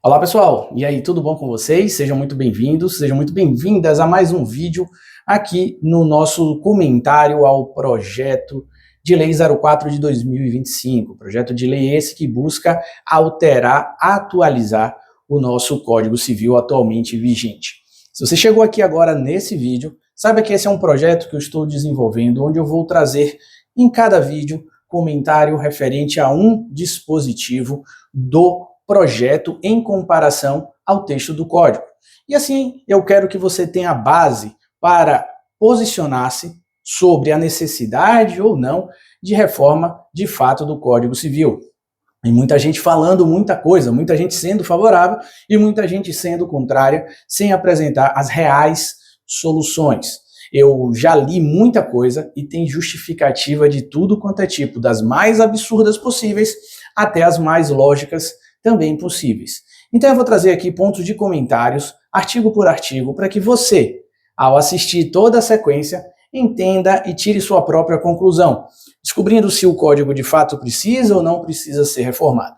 Olá pessoal, e aí, tudo bom com vocês? Sejam muito bem-vindos, sejam muito bem-vindas a mais um vídeo aqui no nosso comentário ao projeto de lei 04 de 2025, projeto de lei esse que busca alterar, atualizar o nosso Código Civil atualmente vigente. Se você chegou aqui agora nesse vídeo, saiba que esse é um projeto que eu estou desenvolvendo, onde eu vou trazer em cada vídeo comentário referente a um dispositivo do projeto em comparação ao texto do código. E assim, eu quero que você tenha base para posicionar-se sobre a necessidade ou não de reforma de fato do Código Civil. E muita gente falando muita coisa, muita gente sendo favorável e muita gente sendo contrária, sem apresentar as reais soluções. Eu já li muita coisa e tem justificativa de tudo quanto é tipo, das mais absurdas possíveis até as mais lógicas também possíveis. Então eu vou trazer aqui pontos de comentários, artigo por artigo, para que você, ao assistir toda a sequência, entenda e tire sua própria conclusão, descobrindo se o código de fato precisa ou não precisa ser reformado.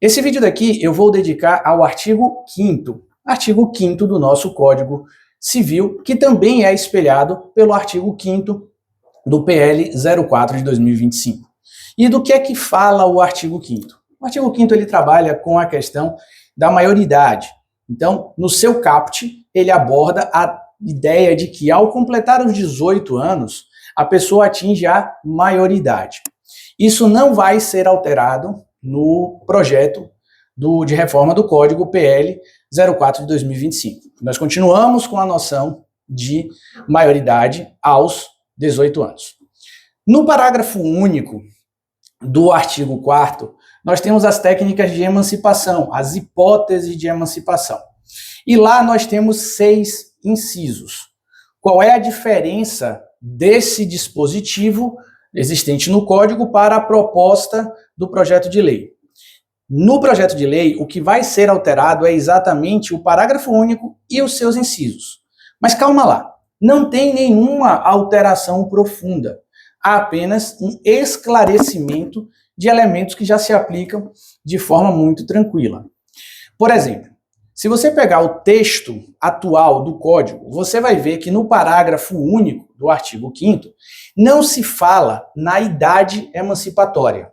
Esse vídeo daqui eu vou dedicar ao artigo 5º do nosso Código Civil, que também é espelhado pelo artigo 5º do PL 04 de 2025. E do que é que fala o artigo 5º? O artigo 5º ele trabalha com a questão da maioridade. Então, no seu caput, ele aborda a ideia de que ao completar os 18 anos, a pessoa atinge a maioridade. Isso não vai ser alterado no projeto de reforma do Código PL 04 de 2025. Nós continuamos com a noção de maioridade aos 18 anos. No parágrafo único do artigo 4º, nós temos as técnicas de emancipação, as hipóteses de emancipação. E lá nós temos 6 incisos. Qual é a diferença desse dispositivo existente no Código para a proposta do projeto de lei? No projeto de lei, o que vai ser alterado é exatamente o parágrafo único e os seus incisos. Mas calma lá, não tem nenhuma alteração profunda. Há apenas um esclarecimento de elementos que já se aplicam de forma muito tranquila. Por exemplo, se você pegar o texto atual do código, você vai ver que no parágrafo único do artigo 5º não se fala na idade emancipatória.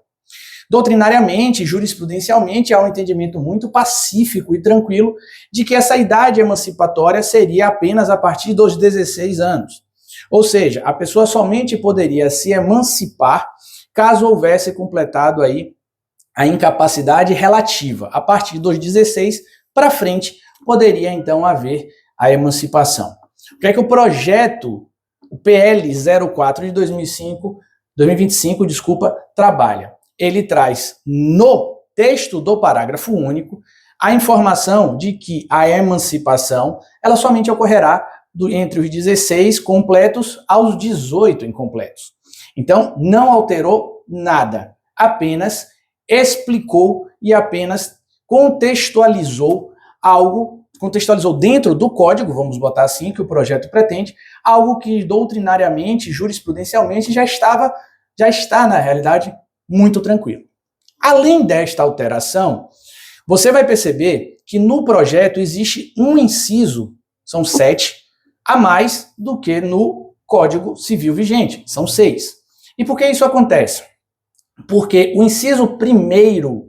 Doutrinariamente, jurisprudencialmente, há um entendimento muito pacífico e tranquilo de que essa idade emancipatória seria apenas a partir dos 16 anos. Ou seja, a pessoa somente poderia se emancipar caso houvesse completado aí a incapacidade relativa. A partir dos 16 para frente, poderia então haver a emancipação. O que é que o projeto, o PL 04 de 2025, trabalha? Ele traz no texto do parágrafo único a informação de que a emancipação ela somente ocorrerá entre os 16 completos aos 18 incompletos. Então, não alterou nada, apenas explicou e apenas contextualizou algo, contextualizou dentro do código, vamos botar assim, que o projeto pretende, algo que doutrinariamente, jurisprudencialmente já está na realidade muito tranquilo. Além desta alteração, você vai perceber que no projeto existe um inciso, são 7, a mais do que no Código Civil vigente, são 6. E por que isso acontece? Porque o inciso 1º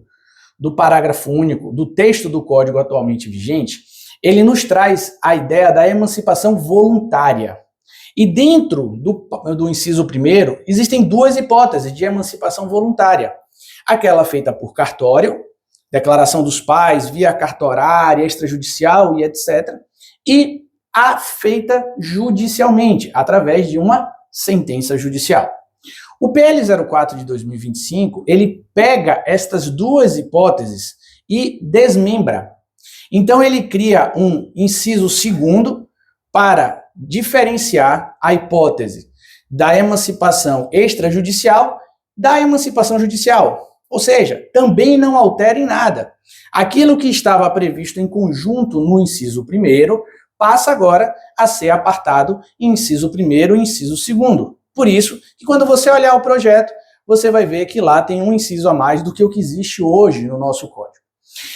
do parágrafo único do texto do Código atualmente vigente, ele nos traz a ideia da emancipação voluntária. E dentro do inciso 1º, existem 2 hipóteses de emancipação voluntária. Aquela feita por cartório, declaração dos pais, via cartorária, extrajudicial e etc. E a feita judicialmente, através de uma sentença judicial. O PL 04 de 2025, ele pega estas 2 hipóteses e desmembra. Então ele cria um inciso 2º para diferenciar a hipótese da emancipação extrajudicial da emancipação judicial. Ou seja, também não altera em nada. Aquilo que estava previsto em conjunto no inciso 1º passa agora a ser apartado em inciso 1º e inciso 2º. Por isso que quando você olhar o projeto, você vai ver que lá tem um inciso a mais do que o que existe hoje no nosso código.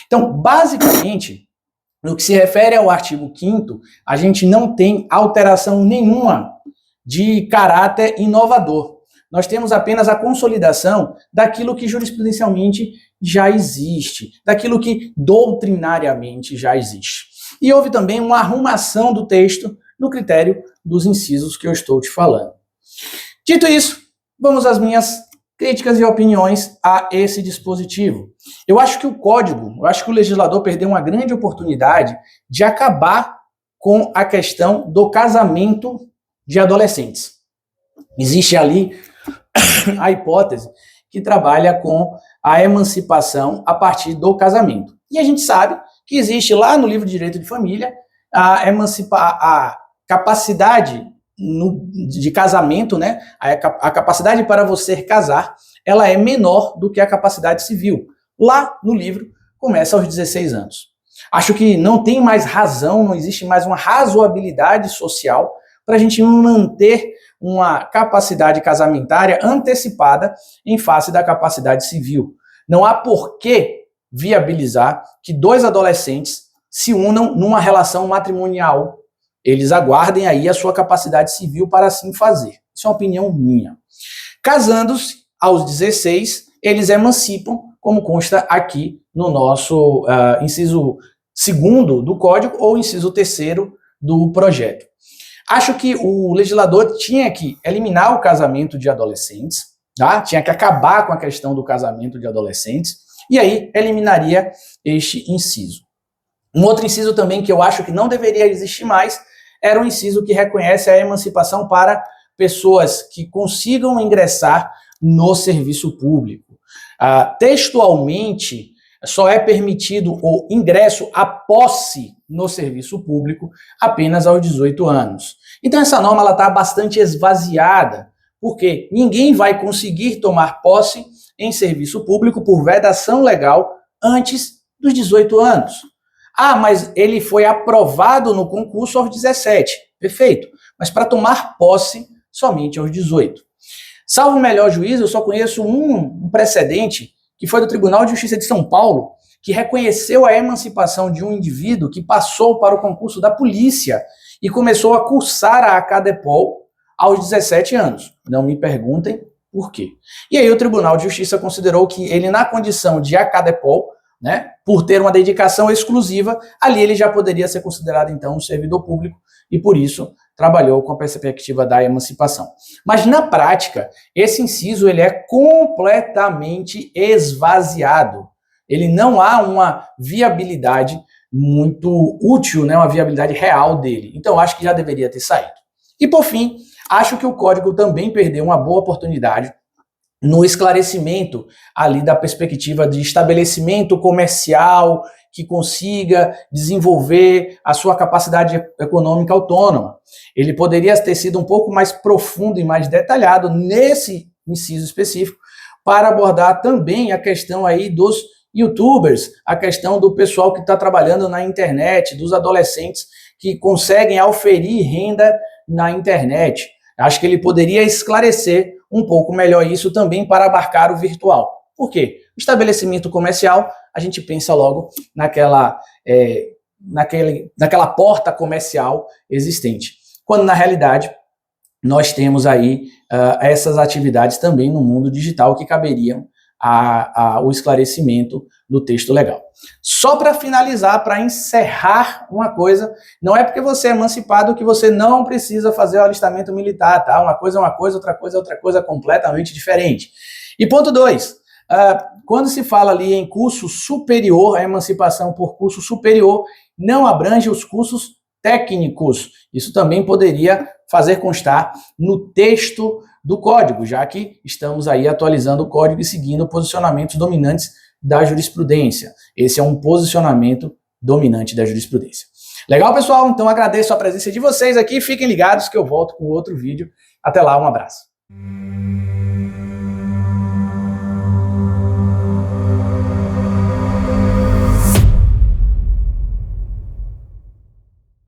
Então, basicamente, no que se refere ao artigo 5º, a gente não tem alteração nenhuma de caráter inovador. Nós temos apenas a consolidação daquilo que jurisprudencialmente já existe, daquilo que doutrinariamente já existe. E houve também uma arrumação do texto no critério dos incisos que eu estou te falando. Dito isso, vamos às minhas críticas e opiniões a esse dispositivo. Eu acho que o legislador perdeu uma grande oportunidade de acabar com a questão do casamento de adolescentes. Existe ali a hipótese que trabalha com a emancipação a partir do casamento. E a gente sabe que existe lá no livro de Direito de Família a capacidade de casamento, né? A capacidade para você casar, ela é menor do que a capacidade civil. Lá no livro começa aos 16 anos. Acho que não tem mais razão, não existe mais uma razoabilidade social para a gente manter uma capacidade casamentária antecipada em face da capacidade civil. Não há por que viabilizar que dois adolescentes se unam numa relação matrimonial. Eles aguardem aí a sua capacidade civil para assim fazer. Isso é uma opinião minha. Casando-se aos 16, eles emancipam, como consta aqui no nosso inciso 2º do Código ou inciso 3º do projeto. Acho que o legislador tinha que eliminar o casamento de adolescentes, tá? Tinha que acabar com a questão do casamento de adolescentes, e aí eliminaria este inciso. Um outro inciso também que eu acho que não deveria existir mais era um inciso que reconhece a emancipação para pessoas que consigam ingressar no serviço público. Textualmente, só é permitido o ingresso, a posse no serviço público apenas aos 18 anos. Então essa norma está bastante esvaziada, porque ninguém vai conseguir tomar posse em serviço público por vedação legal antes dos 18 anos. Mas ele foi aprovado no concurso aos 17. Perfeito. Mas para tomar posse, somente aos 18. Salvo o melhor juízo, eu só conheço um precedente, que foi do Tribunal de Justiça de São Paulo, que reconheceu a emancipação de um indivíduo que passou para o concurso da polícia e começou a cursar a Acadepol aos 17 anos. Não me perguntem por quê. E aí o Tribunal de Justiça considerou que ele, na condição de Acadepol, né, por ter uma dedicação exclusiva, ali ele já poderia ser considerado, então, um servidor público e, por isso, trabalhou com a perspectiva da emancipação. Mas, na prática, esse inciso ele é completamente esvaziado. Ele não há uma viabilidade muito útil, né, uma viabilidade real dele. Então, acho que já deveria ter saído. E, por fim, acho que o Código também perdeu uma boa oportunidade no esclarecimento ali da perspectiva de estabelecimento comercial que consiga desenvolver a sua capacidade econômica autônoma. Ele poderia ter sido um pouco mais profundo e mais detalhado nesse inciso específico para abordar também a questão aí dos YouTubers, a questão do pessoal que está trabalhando na internet, dos adolescentes que conseguem auferir renda na internet. Acho que ele poderia esclarecer um pouco melhor isso também para abarcar o virtual. Por quê? O estabelecimento comercial, a gente pensa logo naquela porta comercial existente. Quando, na realidade, nós temos aí essas atividades também no mundo digital que caberiam ao esclarecimento do texto legal. Só para finalizar, para encerrar uma coisa, não é porque você é emancipado que você não precisa fazer o alistamento militar, tá? Uma coisa é uma coisa, outra coisa é outra coisa completamente diferente. E ponto 2, quando se fala ali em curso superior, a emancipação por curso superior não abrange os cursos técnicos. Isso também poderia fazer constar no texto do Código, já que estamos aí atualizando o Código e seguindo posicionamentos dominantes da jurisprudência. Esse é um posicionamento dominante da jurisprudência. Legal, pessoal? Então agradeço a presença de vocês aqui. Fiquem ligados que eu volto com outro vídeo. Até lá, um abraço.